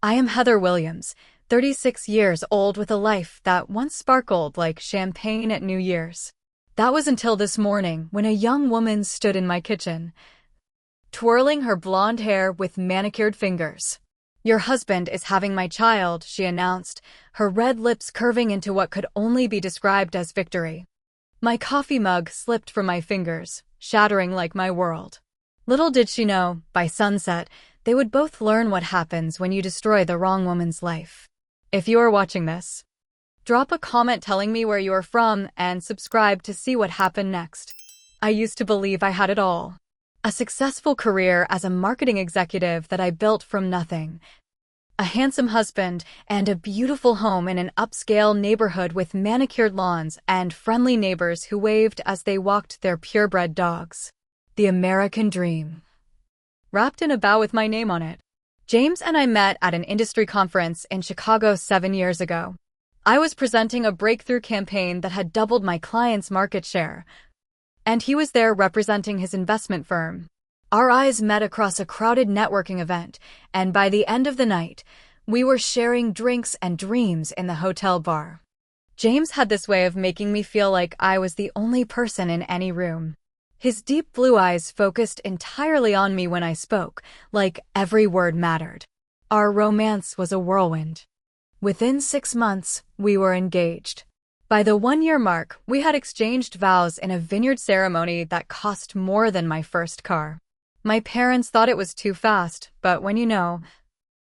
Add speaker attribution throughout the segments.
Speaker 1: I am Heather Williams, 36 years old with a life that once sparkled like champagne at New Year's. That was until this morning when a young woman stood in my kitchen, twirling her blonde hair with manicured fingers. "Your husband is having my child," she announced, her red lips curving into what could only be described as victory. My coffee mug slipped from my fingers, shattering like my world. Little did she know, by sunset, they would both learn what happens when you destroy the wrong woman's life. If you are watching this, drop a comment telling me where you are from and subscribe to see what happened next. I used to believe I had it all. A successful career as a marketing executive that I built from nothing. A handsome husband and a beautiful home in an upscale neighborhood with manicured lawns and friendly neighbors who waved as they walked their purebred dogs. The American dream. Wrapped in a bow with my name on it. James and I met at an industry conference in Chicago 7 years ago. I was presenting a breakthrough campaign that had doubled my client's market share, and he was there representing his investment firm. Our eyes met across a crowded networking event, and by the end of the night, we were sharing drinks and dreams in the hotel bar. James had this way of making me feel like I was the only person in any room. His deep blue eyes focused entirely on me when I spoke, like every word mattered. Our romance was a whirlwind. Within 6 months, we were engaged. By the 1-year mark, we had exchanged vows in a vineyard ceremony that cost more than my first car. My parents thought it was too fast, but when you know,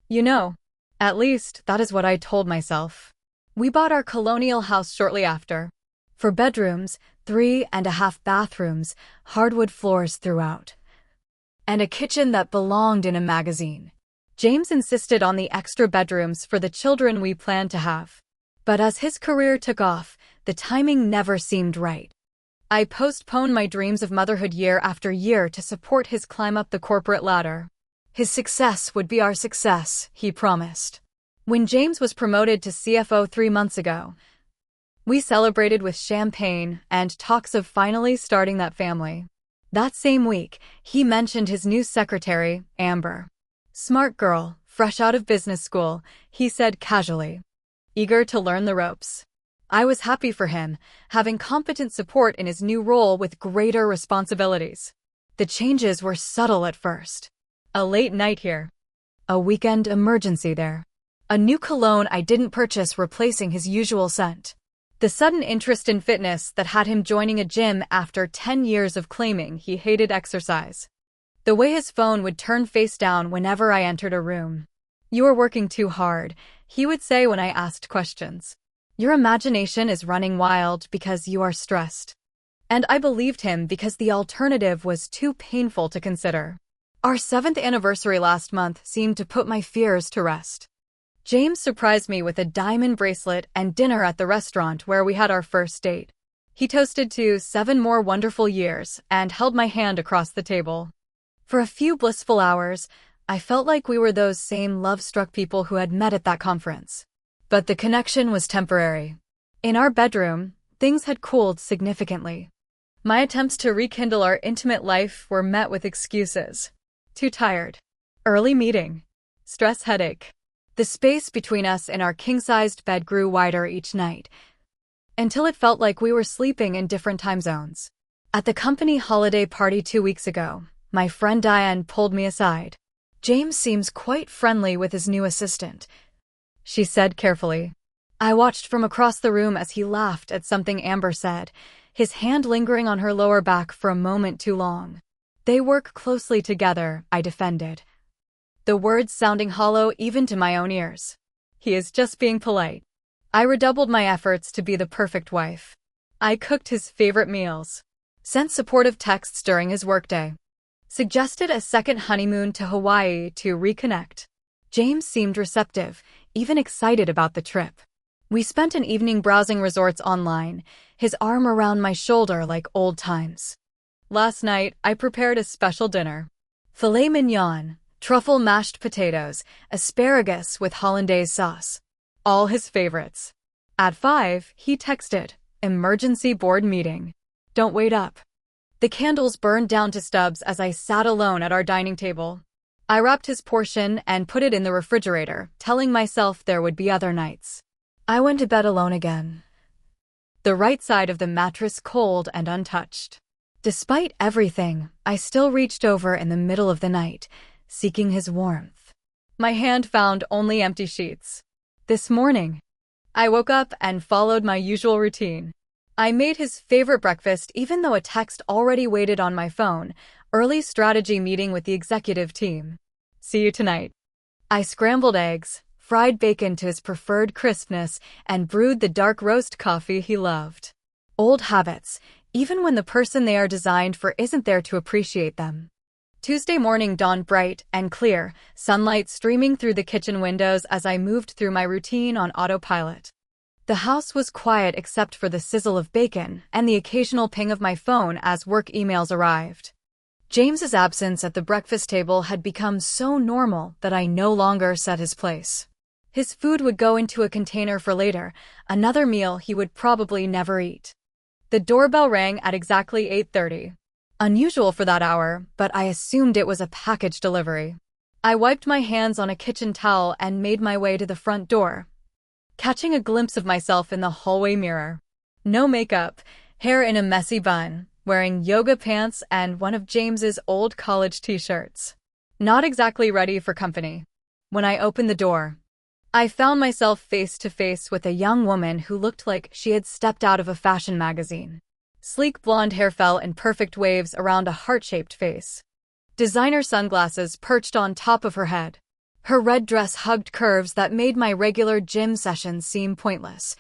Speaker 1: you know. At least, that is what I told myself. We bought our colonial house shortly after. For bedrooms, 3.5 bathrooms, hardwood floors throughout, and a kitchen that belonged in a magazine. James insisted on the extra bedrooms for the children we planned to have. But as his career took off, the timing never seemed right. I postponed my dreams of motherhood year after year to support his climb up the corporate ladder. His success would be our success, he promised. When James was promoted to CFO 3 months ago, we celebrated with champagne and talks of finally starting that family. That same week, he mentioned his new secretary, Amber. "Smart girl, fresh out of business school," he said casually. Eager to learn the ropes. I was happy for him, having competent support in his new role with greater responsibilities. The changes were subtle at first. A late night here. A weekend emergency there. A new cologne I didn't purchase replacing his usual scent. The sudden interest in fitness that had him joining a gym after 10 years of claiming he hated exercise. The way his phone would turn face down whenever I entered a room. "You are working too hard," he would say when I asked questions. "Your imagination is running wild because you are stressed." And I believed him because the alternative was too painful to consider. Our 7th anniversary last month seemed to put my fears to rest. James surprised me with a diamond bracelet and dinner at the restaurant where we had our first date. He toasted to 7 more wonderful years and held my hand across the table. For a few blissful hours, I felt like we were those same love-struck people who had met at that conference. But the connection was temporary. In our bedroom, things had cooled significantly. My attempts to rekindle our intimate life were met with excuses. Too tired. Early meeting. Stress headache. The space between us in our king-sized bed grew wider each night, until it felt like we were sleeping in different time zones. At the company holiday party 2 weeks ago, my friend Diane pulled me aside. "James seems quite friendly with his new assistant," she said carefully. I watched from across the room as he laughed at something Amber said, his hand lingering on her lower back for a moment too long. "They work closely together," I defended, the words sounding hollow even to my own ears. "He is just being polite." I redoubled my efforts to be the perfect wife. I cooked his favorite meals, sent supportive texts during his workday, suggested a second honeymoon to Hawaii to reconnect. James seemed receptive, even excited about the trip. We spent an evening browsing resorts online, his arm around my shoulder like old times. Last night, I prepared a special dinner. Filet mignon, truffle mashed potatoes, asparagus with hollandaise sauce. All his favorites. At 5, he texted, "Emergency board meeting. Don't wait up." The candles burned down to stubs as I sat alone at our dining table. I wrapped his portion and put it in the refrigerator, telling myself there would be other nights. I went to bed alone again, the right side of the mattress cold and untouched. Despite everything, I still reached over in the middle of the night, seeking his warmth. My hand found only empty sheets. This morning, I woke up and followed my usual routine. I made his favorite breakfast even though a text already waited on my phone. Early strategy meeting with the executive team. See you tonight. I scrambled eggs, fried bacon to his preferred crispness, and brewed the dark roast coffee he loved. Old habits, even when the person they are designed for isn't there to appreciate them. Tuesday morning dawned bright and clear, sunlight streaming through the kitchen windows as I moved through my routine on autopilot. The house was quiet except for the sizzle of bacon and the occasional ping of my phone as work emails arrived. James's absence at the breakfast table had become so normal that I no longer set his place. His food would go into a container for later, another meal he would probably never eat. The doorbell rang at exactly 8:30. Unusual for that hour, but I assumed it was a package delivery. I wiped my hands on a kitchen towel and made my way to the front door, catching a glimpse of myself in the hallway mirror. No makeup, hair in a messy bun, wearing yoga pants and one of James's old college t-shirts. Not exactly ready for company. When I opened the door, I found myself face to face with a young woman who looked like she had stepped out of a fashion magazine. Sleek blonde hair fell in perfect waves around a heart-shaped face. Designer sunglasses perched on top of her head. Her red dress hugged curves that made my regular gym sessions seem pointless.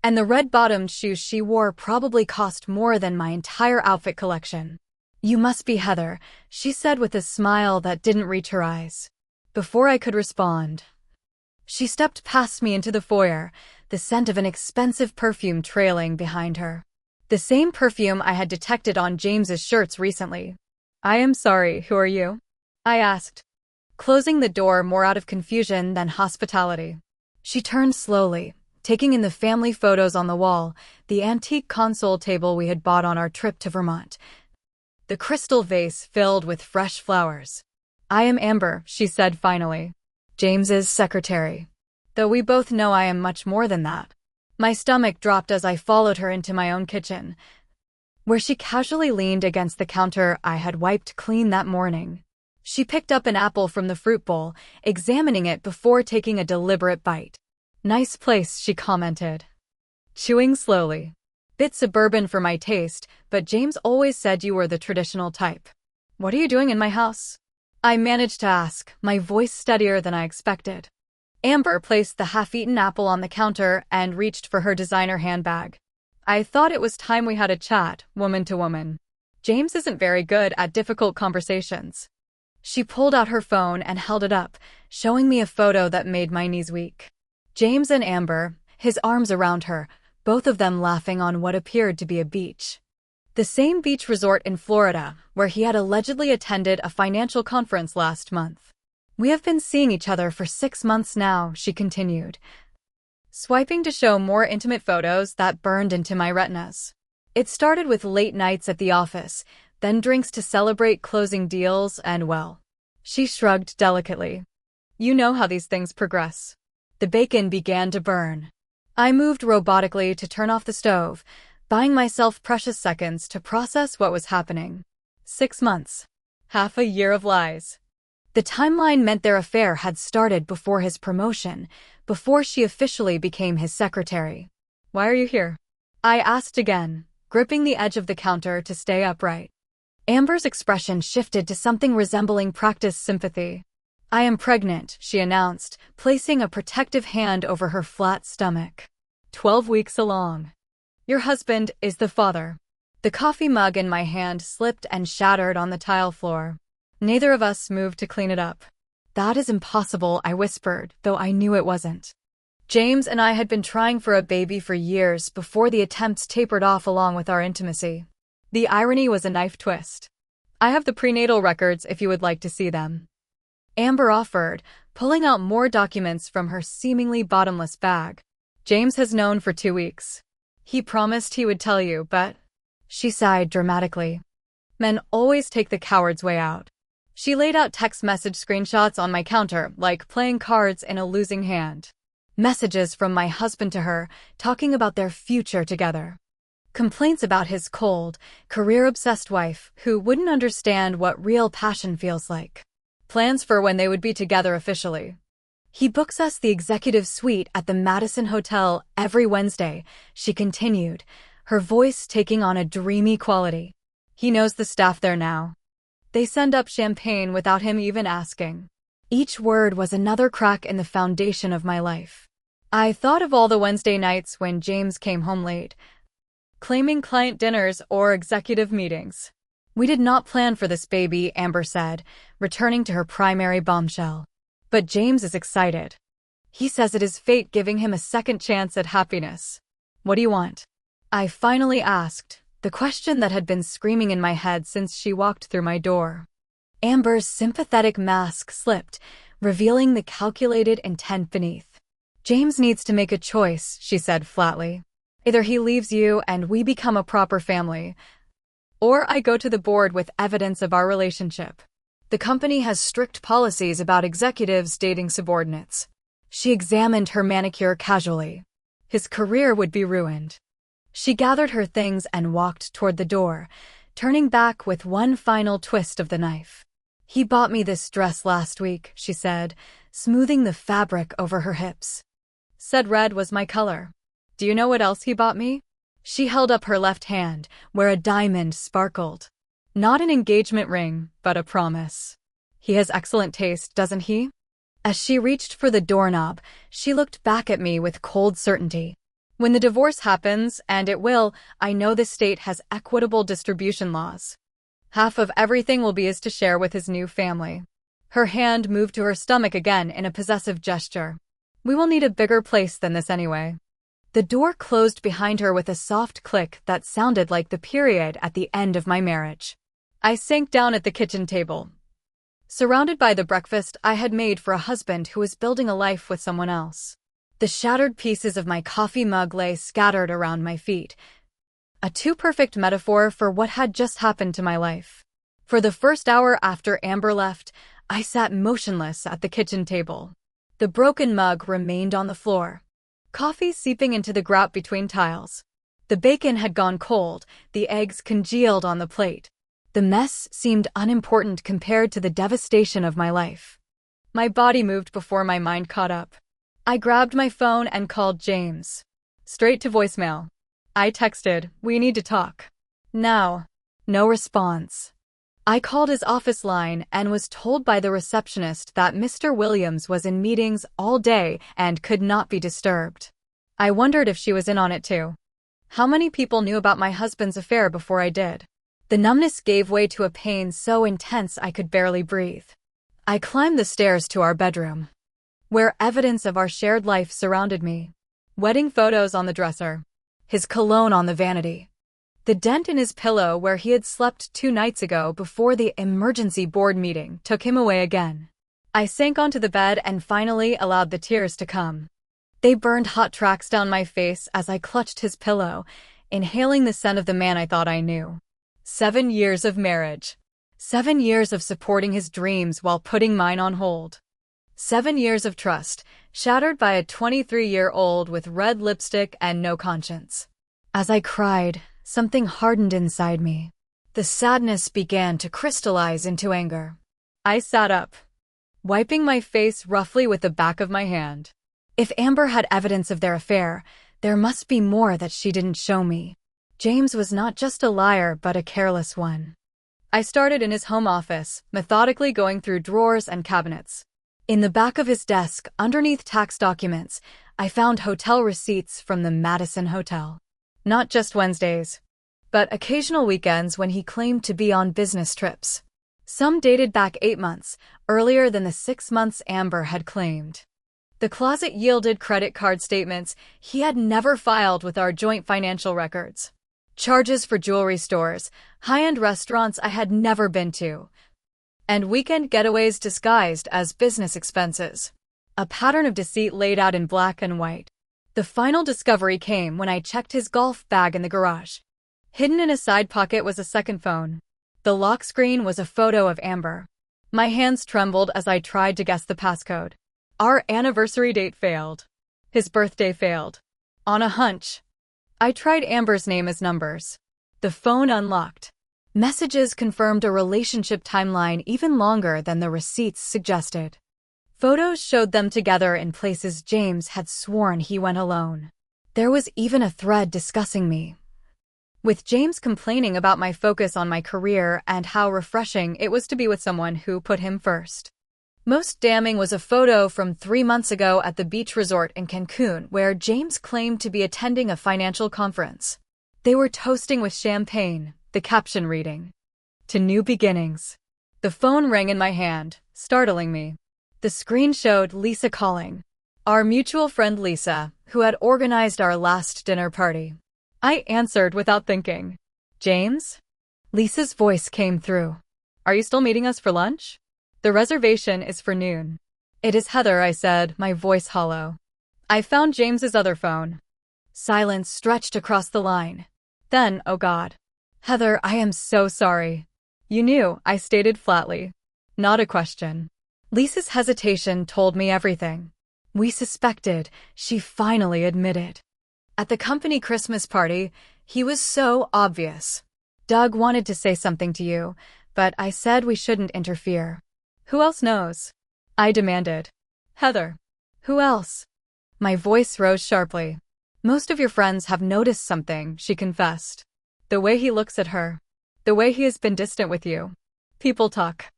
Speaker 1: And the red-bottomed shoes she wore probably cost more than my entire outfit collection. "You must be Heather," she said with a smile that didn't reach her eyes. Before I could respond, she stepped past me into the foyer, the scent of an expensive perfume trailing behind her. The same perfume I had detected on James's shirts recently. "I am sorry, who are you?" I asked, closing the door more out of confusion than hospitality. She turned slowly, taking in the family photos on the wall, the antique console table we had bought on our trip to Vermont, the crystal vase filled with fresh flowers. "I am Amber," she said finally, "James's secretary. Though we both know I am much more than that." My stomach dropped as I followed her into my own kitchen, where she casually leaned against the counter I had wiped clean that morning. She picked up an apple from the fruit bowl, examining it before taking a deliberate bite. "Nice place," she commented, chewing slowly. "Bit suburban for my taste, but James always said you were the traditional type." "What are you doing in my house?" I managed to ask, my voice steadier than I expected. Amber placed the half-eaten apple on the counter and reached for her designer handbag. "I thought it was time we had a chat, woman to woman. James isn't very good at difficult conversations." She pulled out her phone and held it up, showing me a photo that made my knees weak. James and Amber, his arms around her, both of them laughing on what appeared to be a beach. The same beach resort in Florida, where he had allegedly attended a financial conference last month. "We have been seeing each other for 6 months now," she continued, swiping to show more intimate photos that burned into my retinas. "It started with late nights at the office, then drinks to celebrate closing deals, and well." She shrugged delicately. "You know how these things progress." The bacon began to burn. I moved robotically to turn off the stove, buying myself precious seconds to process what was happening. 6 months. Half a year of lies. The timeline meant their affair had started before his promotion, before she officially became his secretary. "Why are you here?" I asked again, gripping the edge of the counter to stay upright. Amber's expression shifted to something resembling practiced sympathy. "I am pregnant," she announced, placing a protective hand over her flat stomach. 12 weeks along. "Your husband is the father." The coffee mug in my hand slipped and shattered on the tile floor. Neither of us moved to clean it up. "That is impossible," I whispered, though I knew it wasn't. James and I had been trying for a baby for years before the attempts tapered off along with our intimacy. The irony was a knife twist. "I have the prenatal records if you would like to see them," Amber offered, pulling out more documents from her seemingly bottomless bag. "James has known for 2 weeks. He promised he would tell you, but..." She sighed dramatically. "Men always take the coward's way out." She laid out text message screenshots on my counter, like playing cards in a losing hand. Messages from my husband to her, talking about their future together. Complaints about his cold, career-obsessed wife who wouldn't understand what real passion feels like. Plans for when they would be together officially. He books us the executive suite at the Madison Hotel every Wednesday, she continued, her voice taking on a dreamy quality. He knows the staff there now. They send up champagne without him even asking. Each word was another crack in the foundation of my life. I thought of all the Wednesday nights when James came home late, claiming client dinners or executive meetings. We did not plan for this baby, Amber said, returning to her primary bombshell. But James is excited. He says it is fate giving him a second chance at happiness. What do you want? I finally asked, the question that had been screaming in my head since she walked through my door. Amber's sympathetic mask slipped, revealing the calculated intent beneath. James needs to make a choice, she said flatly. Either he leaves you and we become a proper family, or I go to the board with evidence of our relationship. The company has strict policies about executives dating subordinates. She examined her manicure casually. His career would be ruined. She gathered her things and walked toward the door, turning back with one final twist of the knife. He bought me this dress last week, she said, smoothing the fabric over her hips. Said red was my color. Do you know what else he bought me? She held up her left hand, where a diamond sparkled. Not an engagement ring, but a promise. He has excellent taste, doesn't he? As she reached for the doorknob, she looked back at me with cold certainty. When the divorce happens, and it will, I know the state has equitable distribution laws. Half of everything will be his to share with his new family. Her hand moved to her stomach again in a possessive gesture. We will need a bigger place than this anyway. The door closed behind her with a soft click that sounded like the period at the end of my marriage. I sank down at the kitchen table, surrounded by the breakfast I had made for a husband who was building a life with someone else. The shattered pieces of my coffee mug lay scattered around my feet, a too perfect metaphor for what had just happened to my life. For the first hour after Amber left, I sat motionless at the kitchen table. The broken mug remained on the floor, coffee seeping into the grout between tiles. The bacon had gone cold, the eggs congealed on the plate. The mess seemed unimportant compared to the devastation of my life. My body moved before my mind caught up. I grabbed my phone and called James. Straight to voicemail. I texted, "We need to talk. Now." No response. I called his office line and was told by the receptionist that Mr. Williams was in meetings all day and could not be disturbed. I wondered if she was in on it too. How many people knew about my husband's affair before I did? The numbness gave way to a pain so intense I could barely breathe. I climbed the stairs to our bedroom, where evidence of our shared life surrounded me. Wedding photos on the dresser, his cologne on the vanity, the dent in his pillow where he had slept 2 nights ago before the emergency board meeting took him away again. I sank onto the bed and finally allowed the tears to come. They burned hot tracks down my face as I clutched his pillow, inhaling the scent of the man I thought I knew. 7 years of marriage. 7 years of supporting his dreams while putting mine on hold. 7 years of trust, shattered by a 23-year-old with red lipstick and no conscience. As I cried, something hardened inside me. The sadness began to crystallize into anger. I sat up, wiping my face roughly with the back of my hand. If Amber had evidence of their affair, there must be more that she didn't show me. James was not just a liar but a careless one. I started in his home office, methodically going through drawers and cabinets. In the back of his desk, underneath tax documents, I found hotel receipts from the Madison Hotel. Not just Wednesdays, but occasional weekends when he claimed to be on business trips. Some dated back 8 months, earlier than the 6 months Amber had claimed. The closet yielded credit card statements he had never filed with our joint financial records. Charges for jewelry stores, high-end restaurants I had never been to, and weekend getaways disguised as business expenses. A pattern of deceit laid out in black and white. The final discovery came when I checked his golf bag in the garage. Hidden in a side pocket was a second phone. The lock screen was a photo of Amber. My hands trembled as I tried to guess the passcode. Our anniversary date failed. His birthday failed. On a hunch, I tried Amber's name as numbers. The phone unlocked. Messages confirmed a relationship timeline even longer than the receipts suggested. Photos showed them together in places James had sworn he went alone. There was even a thread discussing me, with James complaining about my focus on my career and how refreshing it was to be with someone who put him first. Most damning was a photo from 3 months ago at the beach resort in Cancun, where James claimed to be attending a financial conference. They were toasting with champagne, the caption reading, "To new beginnings." The phone rang in my hand, startling me. The screen showed Lisa calling, our mutual friend Lisa, who had organized our last dinner party. I answered without thinking. "James?" Lisa's voice came through. "Are you still meeting us for lunch? The reservation is for noon." "It is Heather," I said, my voice hollow. I found James's other phone. Silence stretched across the line. Then, "Oh God. Heather, I am so sorry." "You knew," I stated flatly. Not a question. Lisa's hesitation told me everything. "We suspected," she finally admitted. "At the company Christmas party, he was so obvious. Doug wanted to say something to you, but I said we shouldn't interfere." "Who else knows?" I demanded. "Heather." "Who else?" My voice rose sharply. "Most of your friends have noticed something," she confessed. "The way he looks at her. The way he has been distant with you. People talk."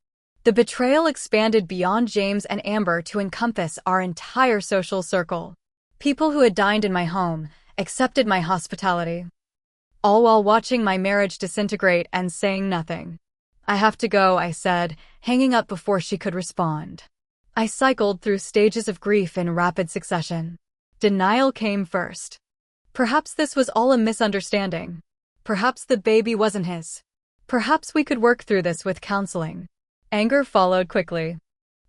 Speaker 1: The betrayal expanded beyond James and Amber to encompass our entire social circle. People who had dined in my home, accepted my hospitality, all while watching my marriage disintegrate and saying nothing. "I have to go," I said, hanging up before she could respond. I cycled through stages of grief in rapid succession. Denial came first. Perhaps this was all a misunderstanding. Perhaps the baby wasn't his. Perhaps we could work through this with counseling. Anger followed quickly.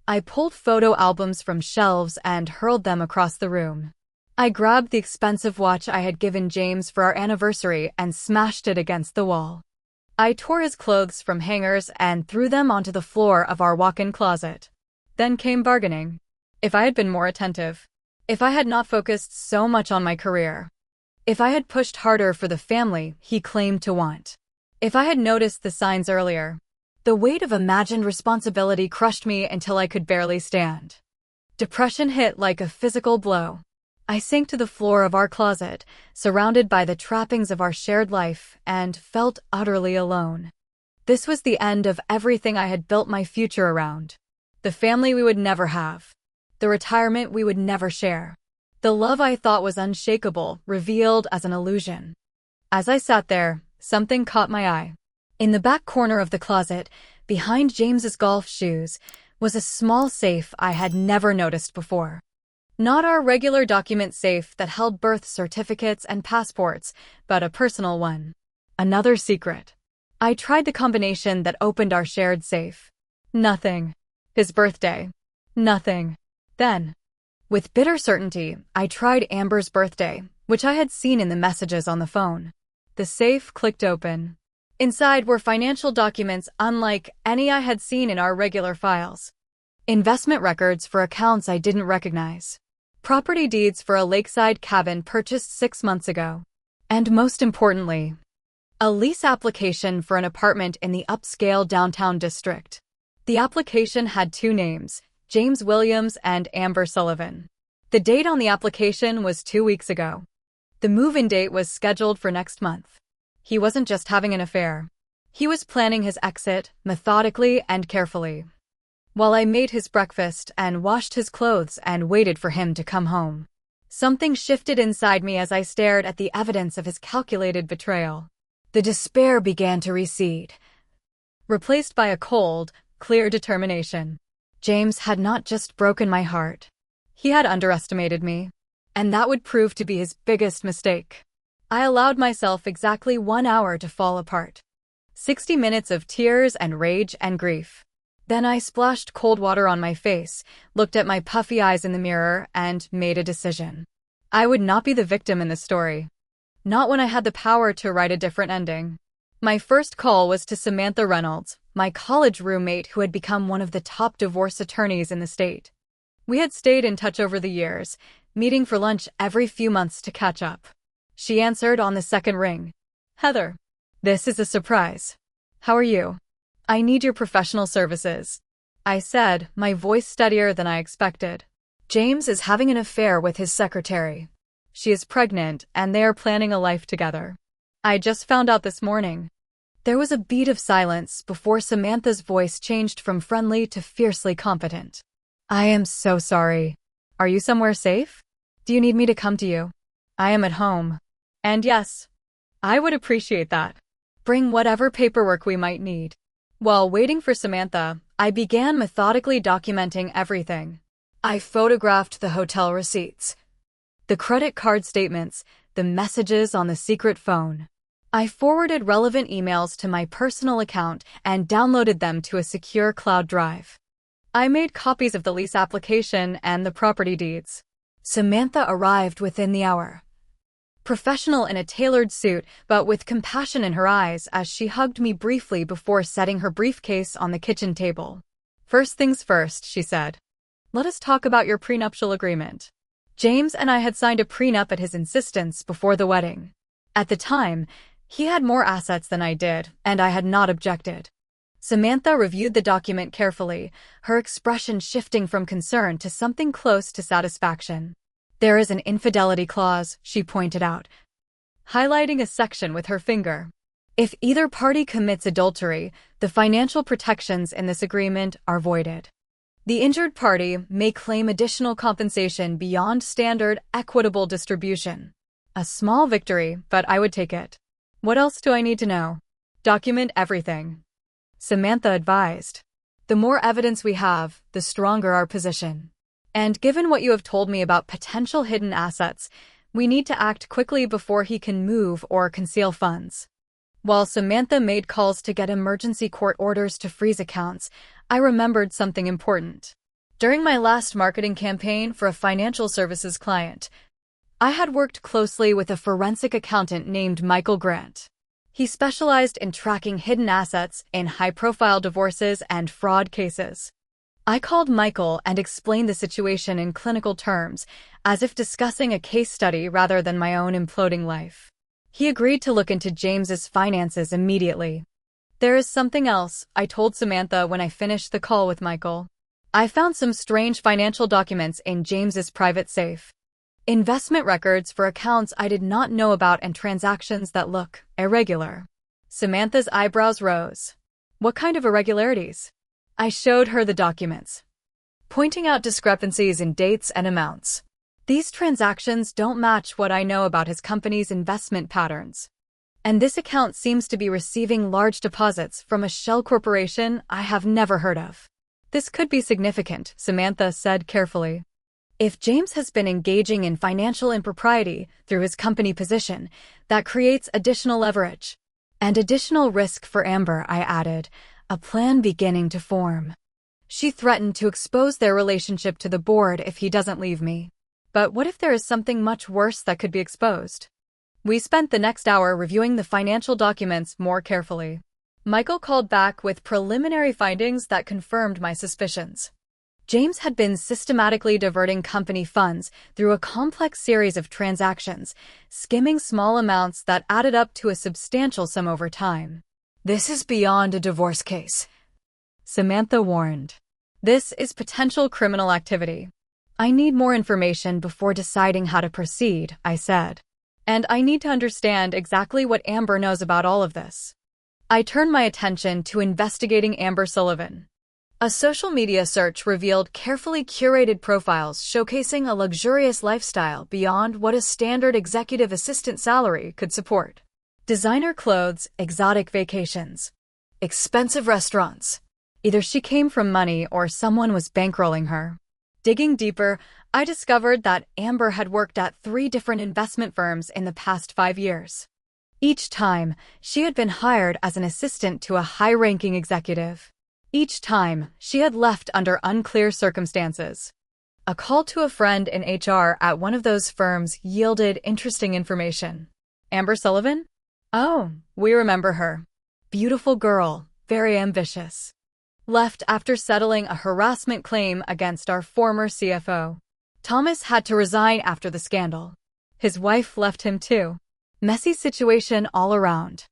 Speaker 1: I pulled photo albums from shelves and hurled them across the room. I grabbed the expensive watch I had given James for our anniversary and smashed it against the wall. I tore his clothes from hangers and threw them onto the floor of our walk-in closet. Then came bargaining. If I had been more attentive, if I had not focused so much on my career, if I had pushed harder for the family he claimed to want, if I had noticed the signs earlier. The weight of imagined responsibility crushed me until I could barely stand. Depression hit like a physical blow. I sank to the floor of our closet, surrounded by the trappings of our shared life, and felt utterly alone. This was the end of everything I had built my future around. The family we would never have. The retirement we would never share. The love I thought was unshakable, revealed as an illusion. As I sat there, something caught my eye. In the back corner of the closet, behind James's golf shoes, was a small safe I had never noticed before. Not our regular document safe that held birth certificates and passports, but a personal one. Another secret. I tried the combination that opened our shared safe. Nothing. His birthday. Nothing. Then, with bitter certainty, I tried Amber's birthday, which I had seen in the messages on the phone. The safe clicked open. Inside were financial documents unlike any I had seen in our regular files. Investment records for accounts I didn't recognize. Property deeds for a lakeside cabin purchased 6 months ago. And most importantly, a lease application for an apartment in the upscale downtown district. The application had 2 names, James Williams and Amber Sullivan. The date on the application was 2 weeks ago. The move-in date was scheduled for next month. He wasn't just having an affair. He was planning his exit, methodically and carefully. While I made his breakfast and washed his clothes and waited for him to come home, something shifted inside me as I stared at the evidence of his calculated betrayal. The despair began to recede, replaced by a cold, clear determination. James had not just broken my heart. He had underestimated me, and that would prove to be his biggest mistake. I allowed myself exactly 1 hour to fall apart. 60 minutes of tears and rage and grief. Then I splashed cold water on my face, looked at my puffy eyes in the mirror, and made a decision. I would not be the victim in this story. Not when I had the power to write a different ending. My first call was to Samantha Reynolds, my college roommate who had become one of the top divorce attorneys in the state. We had stayed in touch over the years, meeting for lunch every few months to catch up. She answered on the second ring. "Heather, this is a surprise. How are you? I need your professional services," I said, my voice steadier than I expected. "James is having an affair with his secretary. She is pregnant, and they are planning a life together. I just found out this morning." There was a beat of silence before Samantha's voice changed from friendly to fiercely confident. "I am so sorry. Are you somewhere safe? Do you need me to come to you? I am at home. And yes, I would appreciate that. Bring whatever paperwork we might need." While waiting for Samantha, I began methodically documenting everything. I photographed the hotel receipts, the credit card statements, the messages on the secret phone. I forwarded relevant emails to my personal account and downloaded them to a secure cloud drive. I made copies of the lease application and the property deeds. Samantha arrived within the hour. Professional in a tailored suit, but with compassion in her eyes as she hugged me briefly before setting her briefcase on the kitchen table. "First things first," she said. "Let us talk about your prenuptial agreement." James and I had signed a prenup at his insistence before the wedding. At the time, he had more assets than I did, and I had not objected. Samantha reviewed the document carefully, her expression shifting from concern to something close to satisfaction. "There is an infidelity clause," she pointed out, highlighting a section with her finger. "If either party commits adultery, the financial protections in this agreement are voided. The injured party may claim additional compensation beyond standard equitable distribution." A small victory, but I would take it. "What else do I need to know?" "Document everything," Samantha advised. "The more evidence we have, the stronger our position. And given what you have told me about potential hidden assets, we need to act quickly before he can move or conceal funds." While Samantha made calls to get emergency court orders to freeze accounts, I remembered something important. During my last marketing campaign for a financial services client, I had worked closely with a forensic accountant named Michael Grant. He specialized in tracking hidden assets in high-profile divorces and fraud cases. I called Michael and explained the situation in clinical terms, as if discussing a case study rather than my own imploding life. He agreed to look into James's finances immediately. "There is something else," I told Samantha when I finished the call with Michael. "I found some strange financial documents in James's private safe. Investment records for accounts I did not know about and transactions that look irregular." Samantha's eyebrows rose. "What kind of irregularities?" I showed her the documents, pointing out discrepancies in dates and amounts. "These transactions don't match what I know about his company's investment patterns. And this account seems to be receiving large deposits from a shell corporation I have never heard of." "This could be significant," Samantha said carefully. "If James has been engaging in financial impropriety through his company position, that creates additional leverage. And additional risk for Amber," I added, a plan beginning to form. "She threatened to expose their relationship to the board if he doesn't leave me. But what if there is something much worse that could be exposed?" We spent the next hour reviewing the financial documents more carefully. Michael called back with preliminary findings that confirmed my suspicions. James had been systematically diverting company funds through a complex series of transactions, skimming small amounts that added up to a substantial sum over time. "This is beyond a divorce case," Samantha warned. "This is potential criminal activity. I need more information before deciding how to proceed," I said. "And I need to understand exactly what Amber knows about all of this." I turned my attention to investigating Amber Sullivan. A social media search revealed carefully curated profiles showcasing a luxurious lifestyle beyond what a standard executive assistant salary could support. Designer clothes, exotic vacations, expensive restaurants. Either she came from money or someone was bankrolling her. Digging deeper, I discovered that Amber had worked at 3 different investment firms in the past 5 years. Each time, she had been hired as an assistant to a high-ranking executive. Each time, she had left under unclear circumstances. A call to a friend in HR at one of those firms yielded interesting information. "Amber Sullivan? Oh, we remember her," Beautiful girl, very ambitious. Left after settling a harassment claim against our former CFO. Thomas had to resign after the scandal. His wife left him too. Messy situation all around.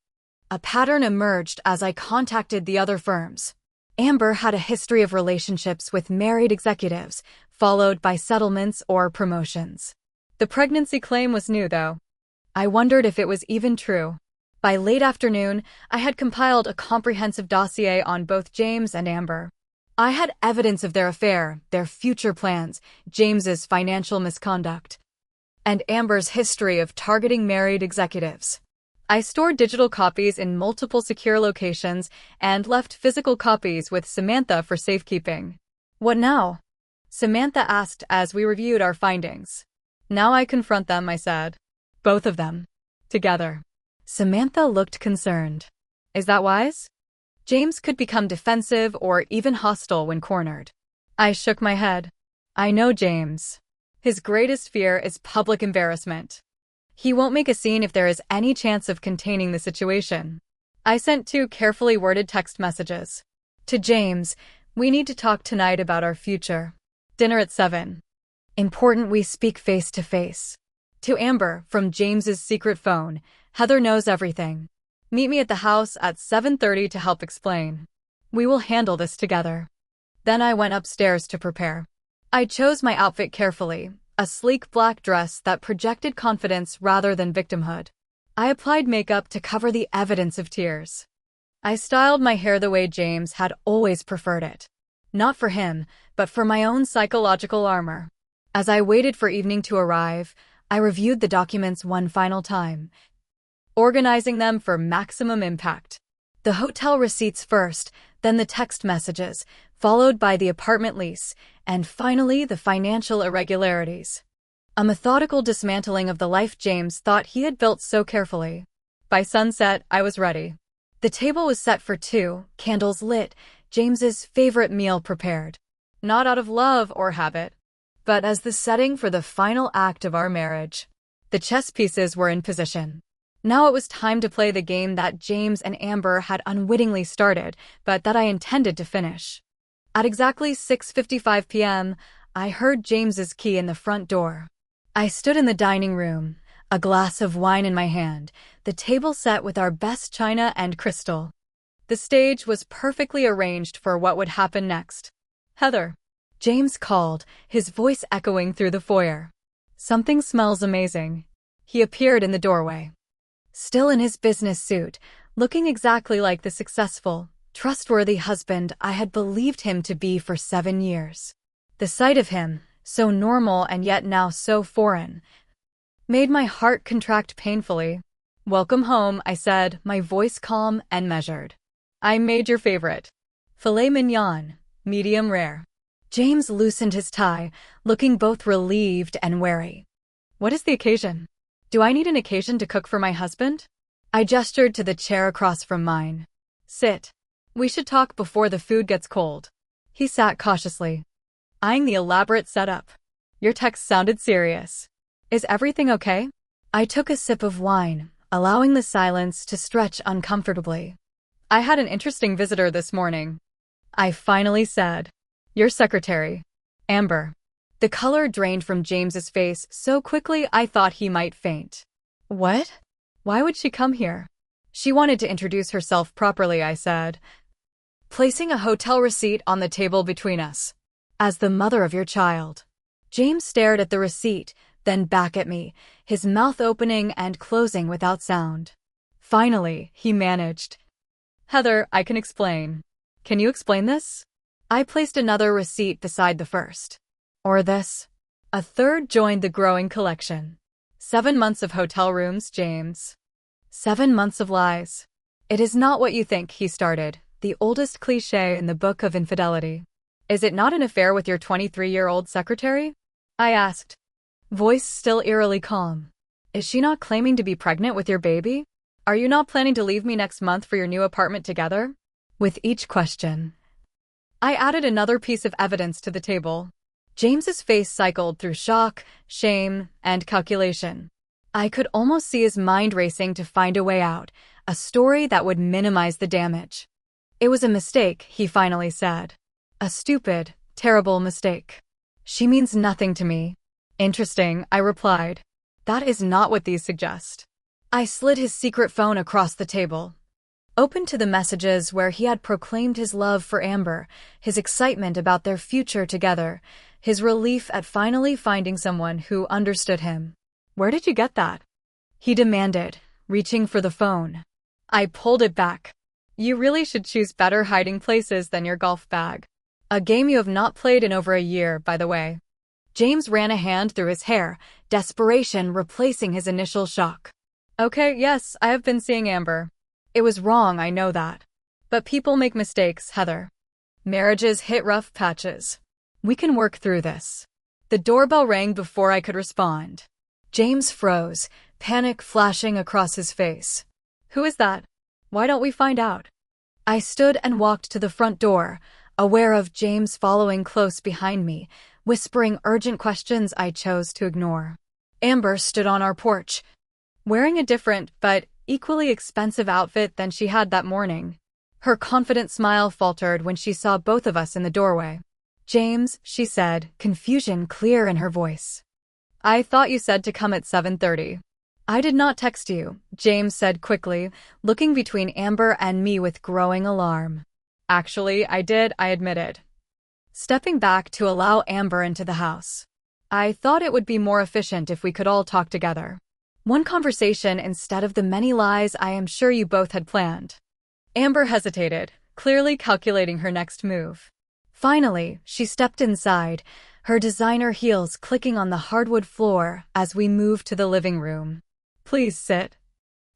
Speaker 1: A pattern emerged as I contacted the other firms. Amber had a history of relationships with married executives, followed by settlements or promotions. The pregnancy claim was new, though. I wondered if it was even true. By late afternoon, I had compiled a comprehensive dossier on both James and Amber. I had evidence of their affair, their future plans, James's financial misconduct, and Amber's history of targeting married executives. I stored digital copies in multiple secure locations and left physical copies with Samantha for safekeeping. What now? Samantha asked as we reviewed our findings. Now I confront them, I said. Both of them. Together. Samantha looked concerned. Is that wise? James could become defensive or even hostile when cornered. I shook my head. I know James. His greatest fear is public embarrassment. He won't make a scene if there is any chance of containing the situation. I sent 2 carefully worded text messages. To James, we need to talk tonight about our future. Dinner at 7. Important we speak face to face. To Amber, from James's secret phone, Heather knows everything. Meet me at the house at 7:30 to help explain. We will handle this together. Then I went upstairs to prepare. I chose my outfit carefully. A sleek black dress that projected confidence rather than victimhood. I applied makeup to cover the evidence of tears. I styled my hair the way James had always preferred it. Not for him, but for my own psychological armor. As I waited for evening to arrive, I reviewed the documents one final time, organizing them for maximum impact. The hotel receipts first, then the text messages, followed by the apartment lease, and finally the financial irregularities. A methodical dismantling of the life James thought he had built so carefully. By sunset, I was ready. The table was set for 2, candles lit, James's favorite meal prepared. Not out of love or habit, but as the setting for the final act of our marriage. The chess pieces were in position. Now it was time to play the game that James and Amber had unwittingly started, but that I intended to finish. At exactly 6:55 p.m., I heard James's key in the front door. I stood in the dining room, a glass of wine in my hand, the table set with our best china and crystal. The stage was perfectly arranged for what would happen next. Heather. James called, his voice echoing through the foyer. Something smells amazing. He appeared in the doorway. Still in his business suit, looking exactly like the successful, trustworthy husband I had believed him to be for 7 years. The sight of him, so normal and yet now so foreign, made my heart contract painfully. Welcome home, I said, my voice calm and measured. I made your favorite. Filet mignon, medium rare. James loosened his tie, looking both relieved and wary. What is the occasion? Do I need an occasion to cook for my husband? I gestured to the chair across from mine. Sit. We should talk before the food gets cold. He sat cautiously, eyeing the elaborate setup. Your text sounded serious. Is everything okay? I took a sip of wine, allowing the silence to stretch uncomfortably. I had an interesting visitor this morning. I finally said. Your secretary, Amber. The color drained from James's face so quickly I thought he might faint. What? Why would she come here? She wanted to introduce herself properly, I said, placing a hotel receipt on the table between us. As the mother of your child. James stared at the receipt, then back at me, his mouth opening and closing without sound. Finally, he managed. Heather, I can explain. Can you explain this? I placed another receipt beside the first. Or this. A third joined the growing collection. 7 months of hotel rooms, James. 7 months of lies. It is not what you think, he started, the oldest cliché in the book of infidelity. Is it not an affair with your 23-year-old secretary? I asked. Voice still eerily calm. Is she not claiming to be pregnant with your baby? Are you not planning to leave me next month for your new apartment together? With each question, I added another piece of evidence to the table. James's face cycled through shock, shame, and calculation. I could almost see his mind racing to find a way out, a story that would minimize the damage. It was a mistake, he finally said. A stupid, terrible mistake. She means nothing to me. Interesting, I replied. That is not what these suggest. I slid his secret phone across the table, opened to the messages where he had proclaimed his love for Amber, his excitement about their future together, his relief at finally finding someone who understood him. Where did you get that? He demanded, reaching for the phone. I pulled it back. You really should choose better hiding places than your golf bag. A game you have not played in over a year, by the way. James ran a hand through his hair, desperation replacing his initial shock. Okay, yes, I have been seeing Amber. It was wrong, I know that. But people make mistakes, Heather. Marriages hit rough patches. We can work through this. The doorbell rang before I could respond. James froze, panic flashing across his face. Who is that? Why don't we find out? I stood and walked to the front door, aware of James following close behind me, whispering urgent questions I chose to ignore. Amber stood on our porch, wearing a different but equally expensive outfit than she had that morning. Her confident smile faltered when she saw both of us in the doorway. James, she said, confusion clear in her voice. I thought you said to come at 7:30. I did not text you, James said quickly, looking between Amber and me with growing alarm. Actually, I did, I admitted, stepping back to allow Amber into the house. I thought it would be more efficient if we could all talk together. One conversation instead of the many lies I am sure you both had planned. Amber hesitated, clearly calculating her next move. Finally, she stepped inside, her designer heels clicking on the hardwood floor as we moved to the living room. Please sit.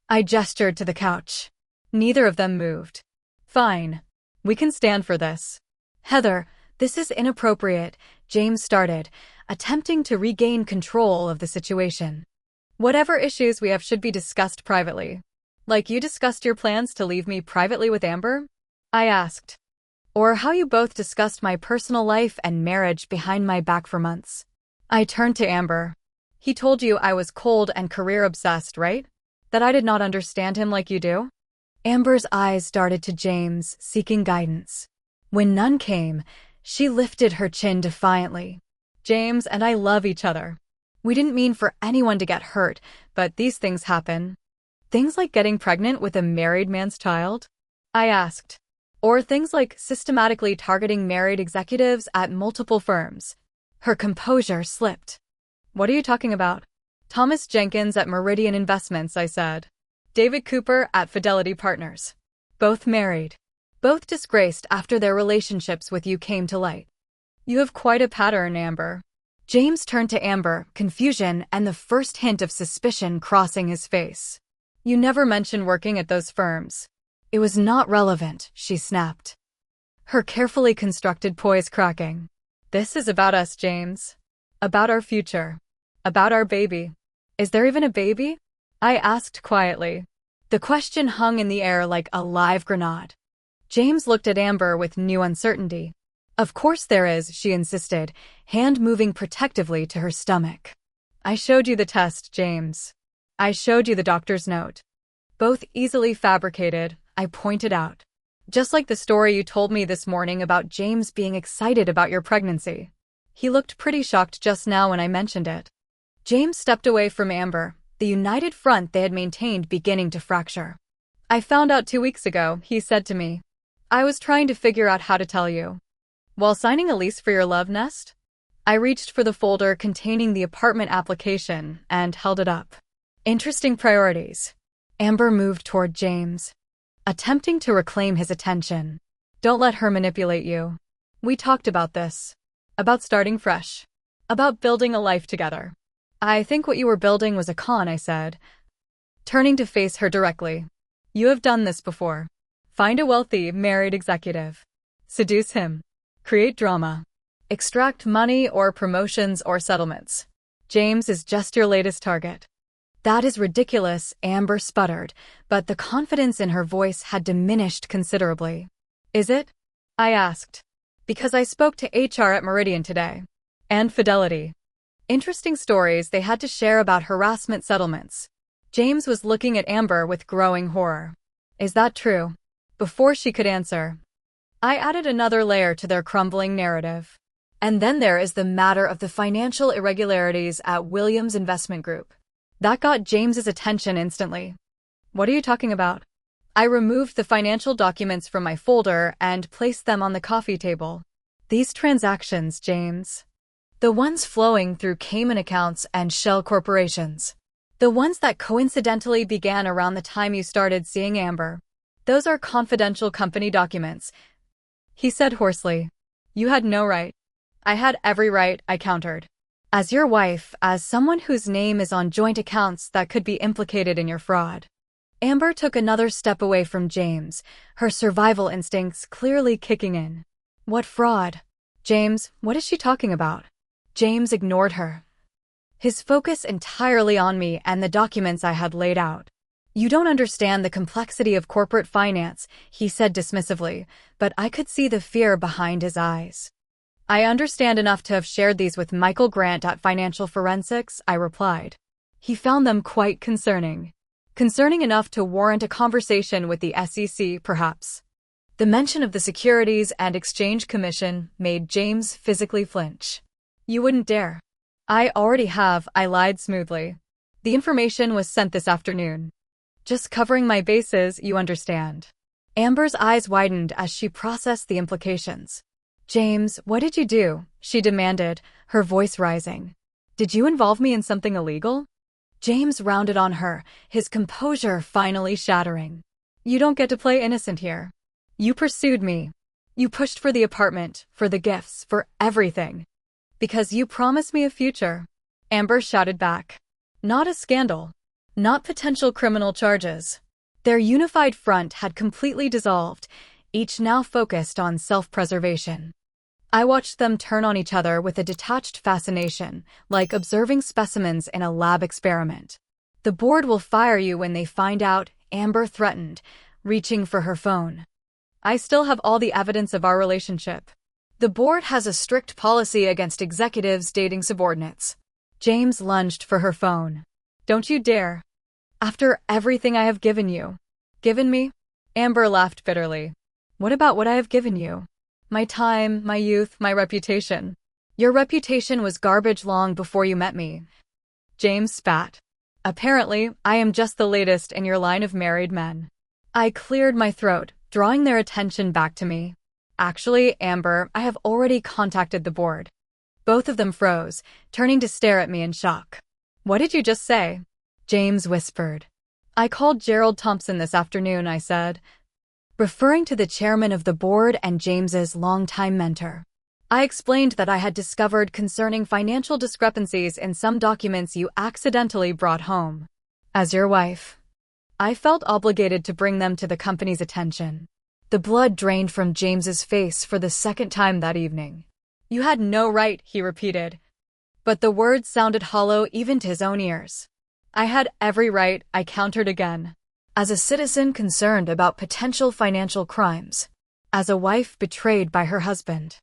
Speaker 1: I gestured to the couch. Neither of them moved. Fine. We can stand for this. Heather, this is inappropriate, James started, attempting to regain control of the situation. Whatever issues we have should be discussed privately. Like you discussed your plans to leave me privately with Amber? I asked. Or how you both discussed my personal life and marriage behind my back for months. I turned to Amber. He told you I was cold and career-obsessed, right? That I did not understand him like you do? Amber's eyes darted to James, seeking guidance. When none came, she lifted her chin defiantly. James and I love each other. We didn't mean for anyone to get hurt, but these things happen. Things like getting pregnant with a married man's child? I asked. Or things like systematically targeting married executives at multiple firms. Her composure slipped. What are you talking about? Thomas Jenkins at Meridian Investments, I said. David Cooper at Fidelity Partners. Both married. Both disgraced after their relationships with you came to light. You have quite a pattern, Amber. James turned to Amber, confusion and the first hint of suspicion crossing his face. You never mentioned working at those firms. It was not relevant, she snapped. Her carefully constructed poise cracking. This is about us, James. About our future. About our baby. Is there even a baby? I asked quietly. The question hung in the air like a live grenade. James looked at Amber with new uncertainty. Of course there is, she insisted, hand moving protectively to her stomach. I showed you the test, James. I showed you the doctor's note. Both easily fabricated, I pointed out. Just like the story you told me this morning about James being excited about your pregnancy. He looked pretty shocked just now when I mentioned it. James stepped away from Amber, the united front they had maintained beginning to fracture. I found out 2 weeks ago, he said to me. I was trying to figure out how to tell you. While signing a lease for your love nest? I reached for the folder containing the apartment application and held it up. Interesting priorities. Amber moved toward James, attempting to reclaim his attention. Don't let her manipulate you. We talked about this. About starting fresh. About building a life together. I think what you were building was a con, I said, turning to face her directly. You have done this before. Find a wealthy, married executive. Seduce him. Create drama. Extract money or promotions or settlements. James is just your latest target. That is ridiculous, Amber sputtered, but the confidence in her voice had diminished considerably. Is it? I asked. Because I spoke to HR at Meridian today. And Fidelity. Interesting stories they had to share about harassment settlements. James was looking at Amber with growing horror. Is that true? Before she could answer, I added another layer to their crumbling narrative. And then there is the matter of the financial irregularities at Williams Investment Group. That got James's attention instantly. What are you talking about? I removed the financial documents from my folder and placed them on the coffee table. These transactions, James. The ones flowing through Cayman accounts and shell corporations. The ones that coincidentally began around the time you started seeing Amber. Those are confidential company documents. He said hoarsely. You had no right. I had every right, I countered. As your wife, as someone whose name is on joint accounts that could be implicated in your fraud. Amber took another step away from James, her survival instincts clearly kicking in. What fraud? James, what is she talking about? James ignored her. His focus entirely on me and the documents I had laid out. You don't understand the complexity of corporate finance, he said dismissively, but I could see the fear behind his eyes. I understand enough to have shared these with Michael Grant at Financial Forensics, I replied. He found them quite concerning. Concerning enough to warrant a conversation with the SEC, perhaps. The mention of the Securities and Exchange Commission made James physically flinch. You wouldn't dare. I already have, I lied smoothly. The information was sent this afternoon. Just covering my bases, you understand. Amber's eyes widened as she processed the implications. James, what did you do? She demanded, her voice rising. Did you involve me in something illegal? James rounded on her, his composure finally shattering. You don't get to play innocent here. You pursued me. You pushed for the apartment, for the gifts, for everything. Because you promised me a future. Amber shouted back. Not a scandal. Not potential criminal charges. Their unified front had completely dissolved, each now focused on self-preservation. I watched them turn on each other with a detached fascination, like observing specimens in a lab experiment. The board will fire you when they find out, Amber threatened, reaching for her phone. I still have all the evidence of our relationship. The board has a strict policy against executives dating subordinates. James lunged for her phone. Don't you dare. After everything I have given you. Given me? Amber laughed bitterly. What about what I have given you? My time, my youth, my reputation. Your reputation was garbage long before you met me. James spat. Apparently, I am just the latest in your line of married men. I cleared my throat, drawing their attention back to me. Actually, Amber, I have already contacted the board. Both of them froze, turning to stare at me in shock. What did you just say? James whispered. I called Gerald Thompson this afternoon, I said, referring to the chairman of the board and James's longtime mentor. I explained that I had discovered concerning financial discrepancies in some documents you accidentally brought home. As your wife, I felt obligated to bring them to the company's attention. The blood drained from James's face for the second time that evening. You had no right, he repeated. But the words sounded hollow even to his own ears. I had every right, I countered again. As a citizen concerned about potential financial crimes. As a wife betrayed by her husband.